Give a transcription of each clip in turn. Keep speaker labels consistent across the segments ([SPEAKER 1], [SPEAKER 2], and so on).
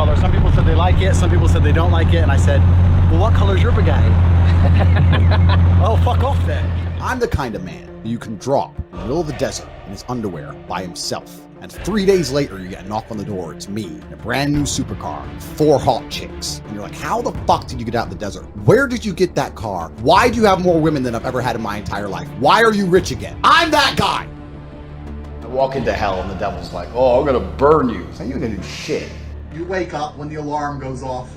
[SPEAKER 1] color. Some people said they like it, some people said they don't like it, and I said, well, what color's your Bugatti? Oh, fuck off then.
[SPEAKER 2] I'm the kind of man who you can drop in the middle of the desert in his underwear by himself, and 3 days later you get a knock on the door. It's me in a brand new supercar, 4 hot chicks, and you're like, how the fuck did you get out in the desert? Where did you get that car? Why do you have more women than I've ever had in my entire life? Why are you rich again? I'm that guy. I walk into hell and the devil's like, oh, I'm gonna burn you. So you ain't gonna do shit.
[SPEAKER 3] You wake up when the alarm goes off.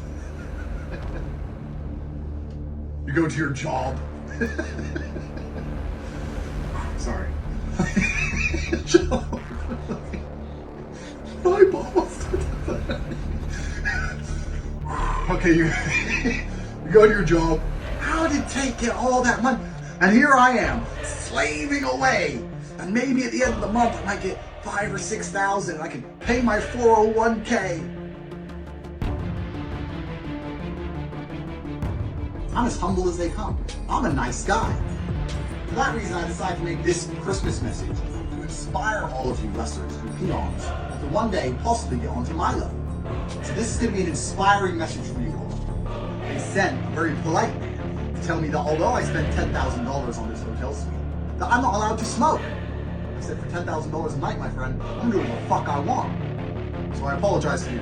[SPEAKER 3] You go to your job. Sorry. My balls. Okay, you go to your job. How did Tate get all that money? And here I am, slaving away. And maybe at the end of the month, I might get 5,000 or 6,000 and I can pay my 401k. I'm as humble as they come. I'm a nice guy. For that reason, I decided to make this Christmas message to inspire all of you lessers and peons to one day possibly get onto my level. So this is going to be an inspiring message for you all. They sent a very polite man to tell me that although I spent $10,000 on this hotel suite, that I'm not allowed to smoke. I said, for $10,000 a night, my friend, I'm doing what the fuck I want. So I apologize to you.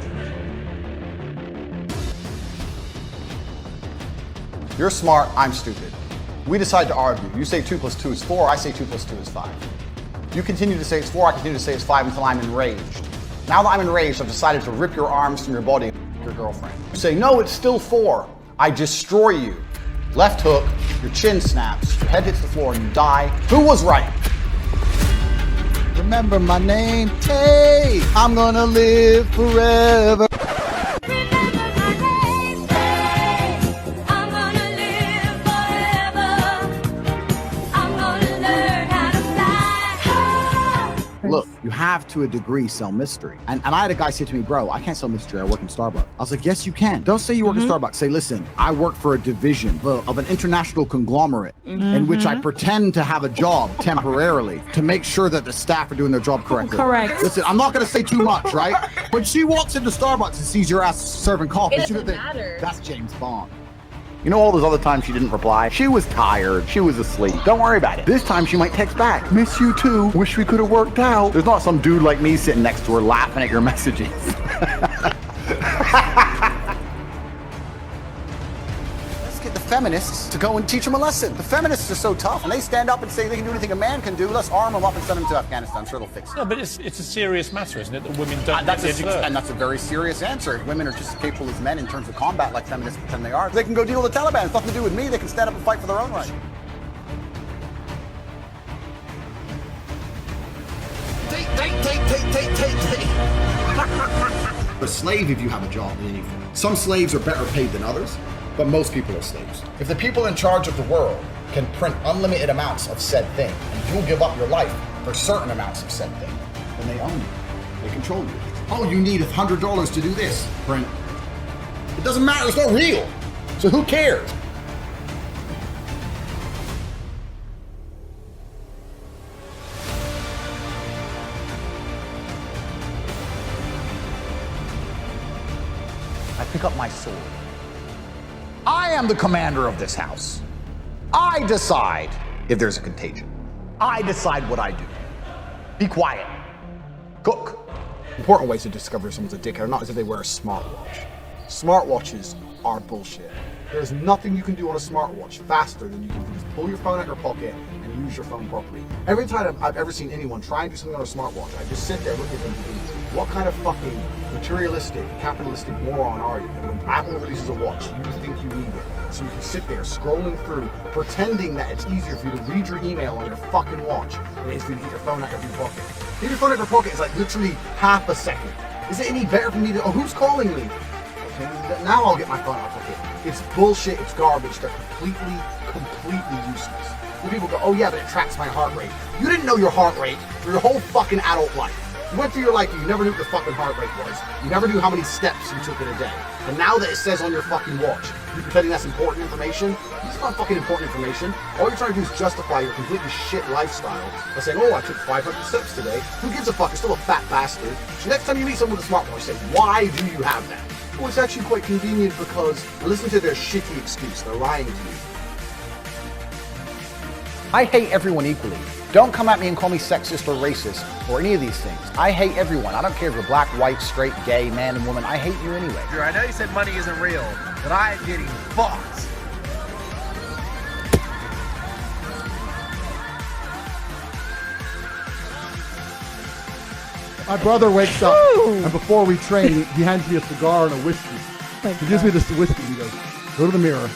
[SPEAKER 2] You're smart, I'm stupid. We decide to argue. You say 2 + 2 is 4, I say 2 + 2 is 5. You continue to say it's 4, I continue to say it's 5 until I'm enraged. Now that I'm enraged, I've decided to rip your arms from your body and your girlfriend. You say, no, it's still 4. I destroy you. Left hook, your chin snaps, your head hits the floor and you die. Who was right? Remember my name, Tate. I'm gonna live forever. Look, you have to a degree sell mystery. And I had a guy say to me, bro, I can't sell mystery, I work in Starbucks. I was like, yes, you can. Don't say you work in Starbucks. Say, listen, I work for a division of an international conglomerate in which I pretend to have a job temporarily to make sure that the staff are doing their job correctly.
[SPEAKER 4] Correct.
[SPEAKER 2] Listen, I'm not gonna say too much, right? When she walks into Starbucks and sees your ass serving coffee,
[SPEAKER 4] It
[SPEAKER 2] she's gonna
[SPEAKER 4] doesn't
[SPEAKER 2] think,
[SPEAKER 4] matter.
[SPEAKER 2] that's James Bond. You know all those other times she didn't reply? She was tired. She was asleep. Don't worry about it. This time she might text back. Miss you too. Wish we could have worked out. There's not some dude like me sitting next to her laughing at your messages. Let's get the feminists to go and teach them a lesson. The feminists are so tough and they stand up and say they can do anything a man can do. Let's arm them up and send them to Afghanistan. I'm sure they'll fix it.
[SPEAKER 5] No, but it's a serious matter, isn't it? That women don't
[SPEAKER 2] That's
[SPEAKER 5] get the
[SPEAKER 2] and that's a very serious answer. Women are just as capable as men in terms of combat like feminists pretend they are. They can go deal with the Taliban. It's nothing to do with me. They can stand up and fight for their own right. Take. A slave if you have a job in anything. Some slaves are better paid than others, but most people are slaves. If the people in charge of the world can print unlimited amounts of said thing, and you'll give up your life for certain amounts of said thing, then they own you. They control you. Oh, you need $100 to do this. Print. It doesn't matter. It's not real. So who cares? I pick up my sword. I am the commander of this house. I decide if there's a contagion. I decide what I do. Be quiet. Cook. Important ways to discover if someone's a dickhead or not is if they wear a smartwatch. Smartwatches are bullshit. There's nothing you can do on a smartwatch faster than you can just pull your phone out of your pocket and use your phone properly. Every time I've ever seen anyone try and do something on a smartwatch, I just sit there looking at them and think, what kind of fucking materialistic, capitalistic moron are you? And when Apple releases a watch, you think you need it. So you can sit there scrolling through, pretending that it's easier for you to read your email on your fucking watch than it is for you to get your phone out of your pocket. Get your phone out of your pocket is like literally half a second. Is it any better for me to, oh, who's calling me? Okay, now I'll get my phone out of my pocket. It's bullshit, it's garbage, they're completely useless. When people go, oh yeah, but it tracks my heart rate. You didn't know your heart rate for your whole fucking adult life. You went through your life, you never knew what your fucking heart rate was. You never knew how many steps you took in a day. And now that it says on your fucking watch, you're pretending that's important information? It's not fucking important information. All you're trying to do is justify your completely shit lifestyle by saying, oh, I took 500 steps today. Who gives a fuck? You're still a fat bastard. So next time you meet someone with a smartwatch, say, why do you have that?
[SPEAKER 3] Well, it's actually quite convenient because listen to their shitty excuse. They're lying to you.
[SPEAKER 2] I hate everyone equally. Don't come at me and call me sexist or racist or any of these things. I hate everyone. I don't care if you're black, white, straight, gay, man, and woman. I hate you anyway.
[SPEAKER 1] I know you said money isn't real, but I am getting fucked.
[SPEAKER 4] My brother wakes up, and before we train, he hands me a cigar and a whiskey. He gives me this whiskey and he goes, go to the mirror,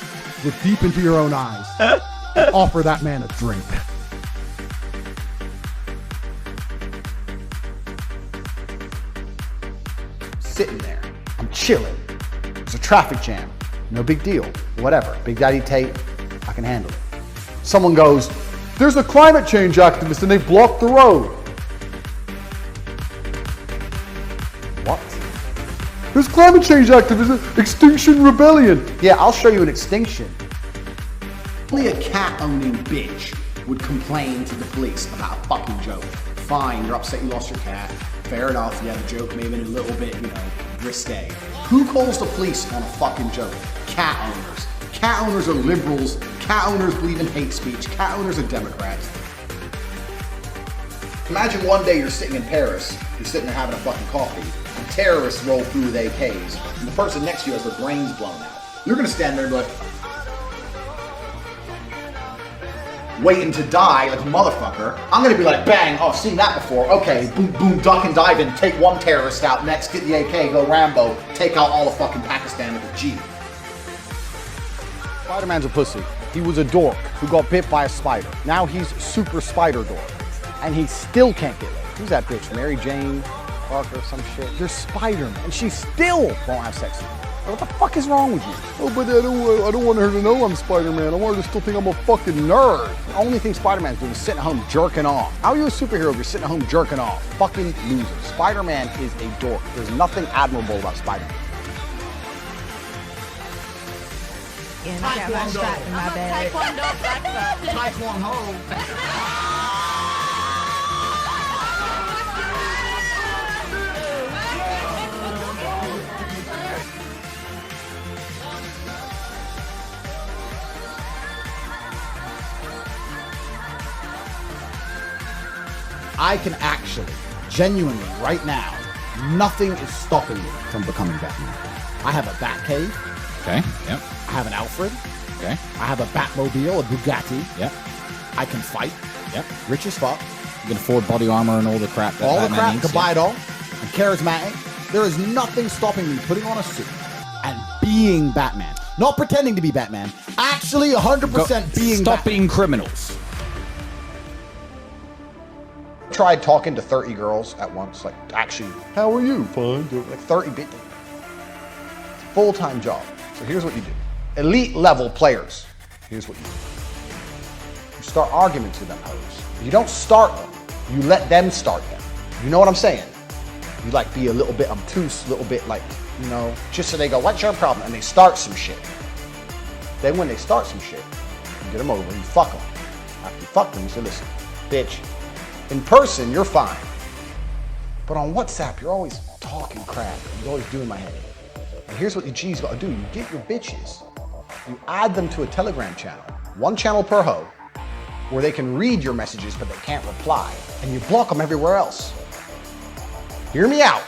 [SPEAKER 4] look deep into your own eyes, and offer that man a drink.
[SPEAKER 2] Sitting there. I'm chilling. There's a traffic jam. No big deal. Whatever. Big Daddy Tate, I can handle it. Someone goes, there's a climate change activist and they blocked the road. What? There's climate change activism, Extinction Rebellion. Yeah, I'll show you an extinction.
[SPEAKER 6] Only a cat-owning bitch would complain to the police about a fucking joke. Fine, you're upset you lost your cat. Fair enough, yeah, the joke may have been a little bit, risque. Who calls the police on a fucking joke? Cat owners. Cat owners are liberals. Cat owners believe in hate speech. Cat owners are Democrats. Imagine one day you're sitting in Paris, you're sitting there having a fucking coffee, and terrorists roll through with AKs, and the person next to you has their brains blown out. You're gonna stand there and be like, waiting to die like a motherfucker. I'm gonna be like, bang, oh, I've seen that before. Okay, boom, boom, duck and dive in, take one terrorist out, next get the AK, go Rambo, take out all of fucking Pakistan with a Jeep.
[SPEAKER 2] Spider-Man's a pussy. He was a dork who got bit by a spider. Now he's super spider dork. And he still can't get laid. Who's that bitch? Mary Jane Parker or some shit? You're Spider-Man. And she still won't have sex with you. What the fuck is wrong with you? Oh, but I don't want her to know I'm Spider-Man. I want her to still think I'm a fucking nerd. The only thing Spider-Man's doing is sitting at home jerking off. How are you a superhero if you're sitting at home jerking off? Fucking loser. Spider-Man is a dork. There's nothing admirable about Spider-Man.
[SPEAKER 7] And I got my shot in my bag.
[SPEAKER 2] I can actually, genuinely, right now, nothing is stopping me from becoming Batman. I have a Batcave.
[SPEAKER 8] Okay, yep.
[SPEAKER 2] I have an Alfred.
[SPEAKER 8] Okay.
[SPEAKER 2] I have a Batmobile, a Bugatti.
[SPEAKER 8] Yep.
[SPEAKER 2] I can fight.
[SPEAKER 8] Yep.
[SPEAKER 2] Rich as fuck.
[SPEAKER 8] You can afford body armor and all the crap that
[SPEAKER 2] All the
[SPEAKER 8] Batman
[SPEAKER 2] crap,
[SPEAKER 8] needs,
[SPEAKER 2] can buy it all. I'm charismatic. There is nothing stopping me putting on a suit and being Batman. Not pretending to be Batman. Actually 100% being
[SPEAKER 8] Stop
[SPEAKER 2] Batman.
[SPEAKER 8] being criminals.
[SPEAKER 2] Tried talking to 30 girls at once, like, actually, how are you? Fine. Like 30 bit. It's a full-time job. So here's what you do. Elite level players. Here's what you do. You start arguments with them hoes. You don't start them. You let them start them. You know what I'm saying? You like be a little bit obtuse, a little bit like, just so they go, what's your problem? And they start some shit. Then when they start some shit, you get them over, you fuck them. After you fuck them, you say, listen, bitch, in person, you're fine. But on WhatsApp, you're always talking crap. You're always doing my head. And here's what the G's gotta do. You get your bitches, you add them to a Telegram channel, one channel per hoe, where they can read your messages, but they can't reply. And you block them everywhere else. Hear me out.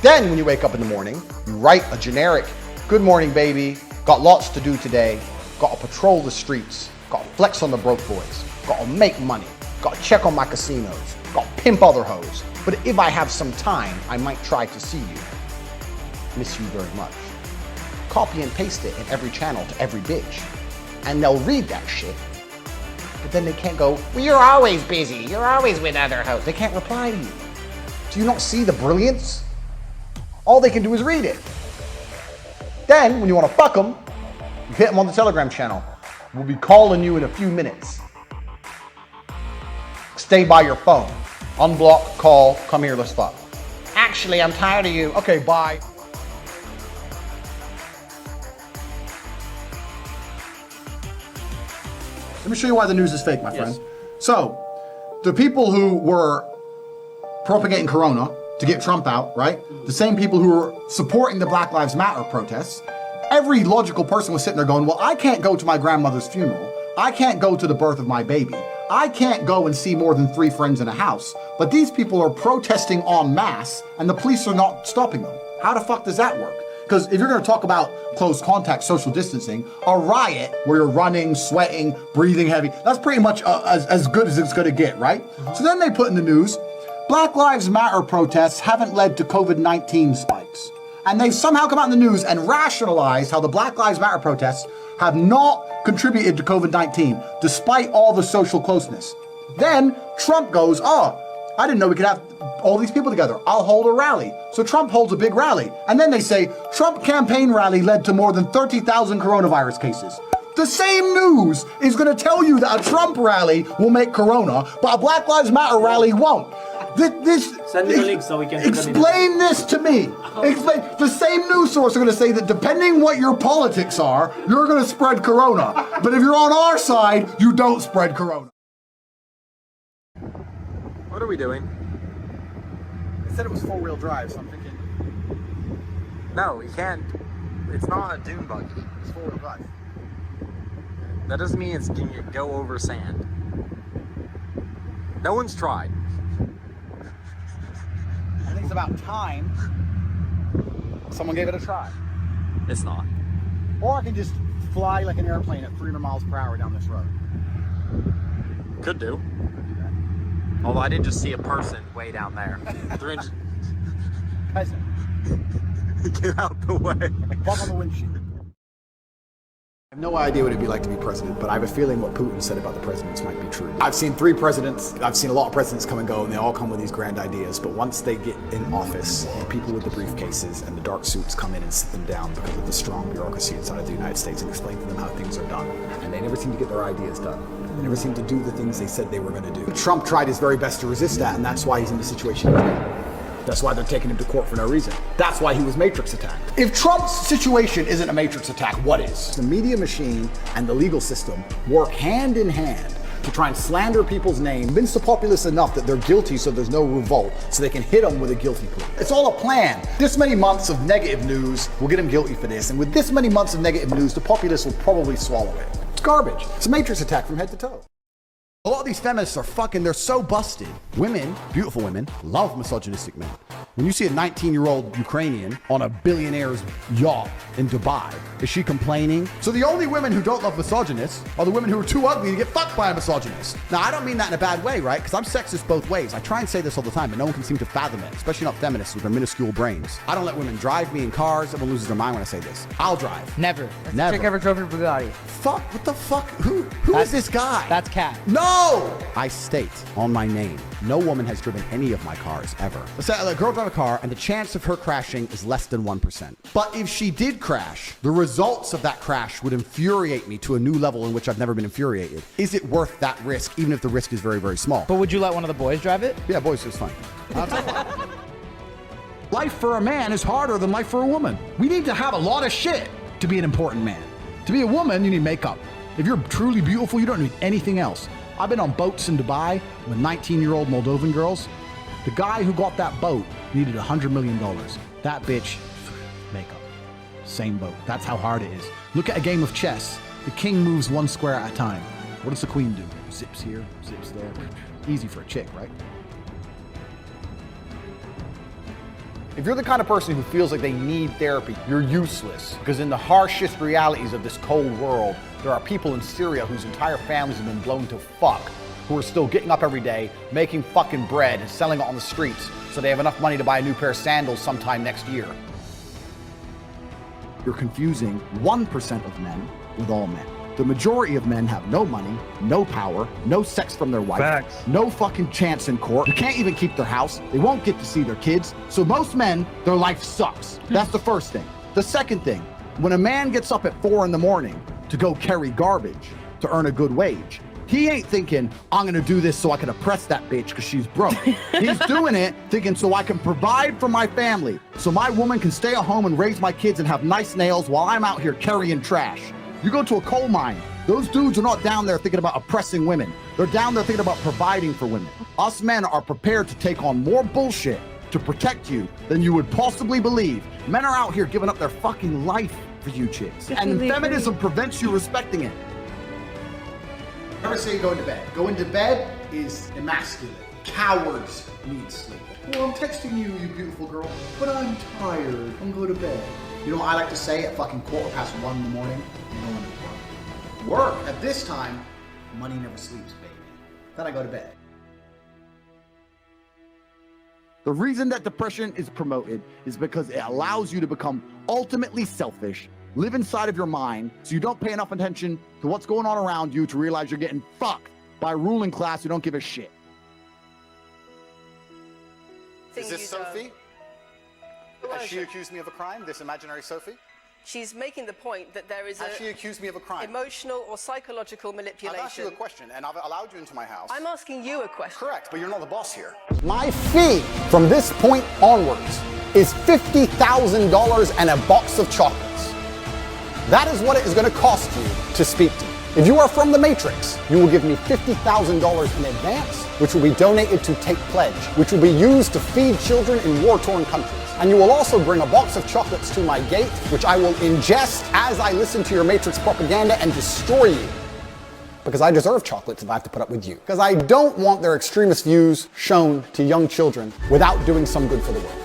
[SPEAKER 2] Then when you wake up in the morning, you write a generic, good morning, baby. Got lots to do today. Got to patrol the streets. Got to flex on the broke boys. Got to make money. Got to check on my casinos. Got to pimp other hoes. But if I have some time, I might try to see you. Miss you very much. Copy and paste it in every channel to every bitch. And they'll read that shit. But then they can't go, well, you're always busy. You're always with other hoes. They can't reply to you. Do you not see the brilliance? All they can do is read it. Then, when you want to fuck them, you hit them on the Telegram channel. We'll be calling you in a few minutes. Stay by your phone. Unblock, call, come here, let's fuck. Actually, I'm tired of you. Okay, bye. Let me show you why the news is fake, my friend. So, the people who were propagating Corona to get Trump out, right? The same people who were supporting the Black Lives Matter protests. Every logical person was sitting there going, well, I can't go to my grandmother's funeral. I can't go to the birth of my baby. I can't go and see more than 3 friends in a house. But these people are protesting en masse and the police are not stopping them. How the fuck does that work? Because if you're going to talk about close contact, social distancing, a riot where you're running, sweating, breathing heavy, that's pretty much as good as it's going to get, right? So then they put in the news, Black Lives Matter protests haven't led to COVID-19 spikes. And they've somehow come out in the news and rationalized how the Black Lives Matter protests have not contributed to COVID-19, despite all the social closeness. Then Trump goes, oh, I didn't know we could have all these people together. I'll hold a rally. So Trump holds a big rally. And then they say, Trump campaign rally led to more than 30,000 coronavirus cases. The same news is going to tell you that a Trump rally will make corona, but a Black Lives Matter rally won't.
[SPEAKER 9] Send me the link so we can
[SPEAKER 2] explain this to me. Explain. The same news source are going to say that depending what your politics are, you're going to spread corona. But if you're on our side, you don't spread corona.
[SPEAKER 1] What are we doing? They said it was 4-wheel drive, so I'm thinking. No, you can't. It's not a dune buggy. It's 4-wheel drive. That doesn't mean it's going to go over sand. No one's tried. I think it's about time someone gave it a try. It's not. Or I can just fly like an airplane at 300 miles per hour down this road. Could do. Although I did just see a person way down there. 300. Peasant. Get out the way. Bump on the windshield.
[SPEAKER 6] I have no idea what it'd be like to be president, but I have a feeling what Putin said about the presidents might be true. I've seen 3 presidents. I've seen a lot of presidents come and go, and they all come with these grand ideas. But once they get in office, the people with the briefcases and the dark suits come in and sit them down because of the strong bureaucracy inside of the United States and explain to them how things are done. And they never seem to get their ideas done. They never seem to do the things they said they were going to do. Trump tried his very best to resist that, and that's why he's in the situation he's in. That's why they're taking him to court for no reason. That's why he was Matrix attacked.
[SPEAKER 2] If Trump's situation isn't a Matrix attack, what is?
[SPEAKER 6] The media machine and the legal system work hand in hand to try and slander people's name, convince the populace enough that they're guilty so there's no revolt, so they can hit them with a guilty plea.
[SPEAKER 2] It's all a plan. This many months of negative news will get him guilty for this, and with this many months of negative news, the populace will probably swallow it. It's garbage. It's a Matrix attack from head to toe. A lot of these feminists are fucking, they're so busted. Women, beautiful women, love misogynistic men. When you see a 19-year-old Ukrainian on a billionaire's yacht in Dubai, is she complaining? So the only women who don't love misogynists are the women who are too ugly to get fucked by a misogynist. Now, I don't mean that in a bad way, right? Because I'm sexist both ways. I try and say this all the time, but no one can seem to fathom it, especially not feminists with their minuscule brains. I don't let women drive me in cars. Everyone loses their mind when I say this. I'll drive.
[SPEAKER 10] Never.
[SPEAKER 2] Never.
[SPEAKER 10] Chick ever drove your Bugatti.
[SPEAKER 2] Fuck, what the fuck? Who is this guy?
[SPEAKER 10] That's Cat.
[SPEAKER 2] No! I state on my name, no woman has driven any of my cars ever. Let's say a girl drive a car and the chance of her crashing is less than 1%. But if she did crash, the results of that crash would infuriate me to a new level in which I've never been infuriated. Is it worth that risk, even if the risk is very, very small?
[SPEAKER 10] But would you let one of the boys drive it?
[SPEAKER 2] Yeah, boys, it's fine. Life for a man is harder than life for a woman. We need to have a lot of shit to be an important man. To be a woman, you need makeup. If you're truly beautiful, you don't need anything else. I've been on boats in Dubai with 19-year-old Moldovan girls. The guy who got that boat needed $100 million. That bitch, makeup. Same boat. That's how hard it is. Look at a game of chess. The king moves 1 square at a time. What does the queen do? Zips here, zips there. Easy for a chick, right? If you're the kind of person who feels like they need therapy, you're useless. Because in the harshest realities of this cold world, there are people in Syria whose entire families have been blown to fuck, who are still getting up every day, making fucking bread and selling it on the streets so they have enough money to buy a new pair of sandals sometime next year. You're confusing 1% of men with all men. The majority of men have no money, no power, no sex from their wife, no fucking chance in court. They can't even keep their house. They won't get to see their kids. So most men, their life sucks. That's the first thing. The second thing, when a man gets up at 4 in the morning to go carry garbage to earn a good wage, he ain't thinking, I'm gonna do this so I can oppress that bitch because she's broke. He's doing it thinking so I can provide for my family, so my woman can stay at home and raise my kids and have nice nails while I'm out here carrying trash. You go to a coal mine, those dudes are not down there thinking about oppressing women. They're down there thinking about providing for women. Us men are prepared to take on more bullshit
[SPEAKER 3] to protect you than you would possibly believe. Men are out here giving up their fucking life for you chicks. And feminism prevents you respecting it.
[SPEAKER 6] Never say go into bed. Go into bed is emasculate. Cowards need sleep. Well, I'm texting you, you beautiful girl, but I'm tired. I'm going to bed. You know what I like to say at fucking 1:15 in the morning? I'm going to work. Work at this time, money never sleeps, baby. Then I go to bed.
[SPEAKER 3] The reason that depression is promoted is because it allows you to become ultimately selfish, live inside of your mind, so you don't pay enough attention to what's going on around you to realize you're getting fucked by a ruling class who don't give a shit.
[SPEAKER 2] Is this Sophie? Has she accused me of a crime, this imaginary Sophie?
[SPEAKER 11] She's making the point that there is
[SPEAKER 2] Has she accused me of a crime?
[SPEAKER 11] Emotional or psychological manipulation.
[SPEAKER 2] I've asked you a question, and I've allowed you into my house.
[SPEAKER 11] I'm asking you a question.
[SPEAKER 2] Correct, but you're not the boss here.
[SPEAKER 3] My fee from this point onwards is $50,000 and a box of chocolates. That is what it is going to cost you to speak to me. If you are from the Matrix, you will give me $50,000 in advance, which will be donated to Tate Pledge, which will be used to feed children in war-torn countries. And you will also bring a box of chocolates to my gate, which I will ingest as I listen to your Matrix propaganda and destroy you. Because I deserve chocolates if I have to put up with you. Because I don't want their extremist views shown to young children without doing some good for the world.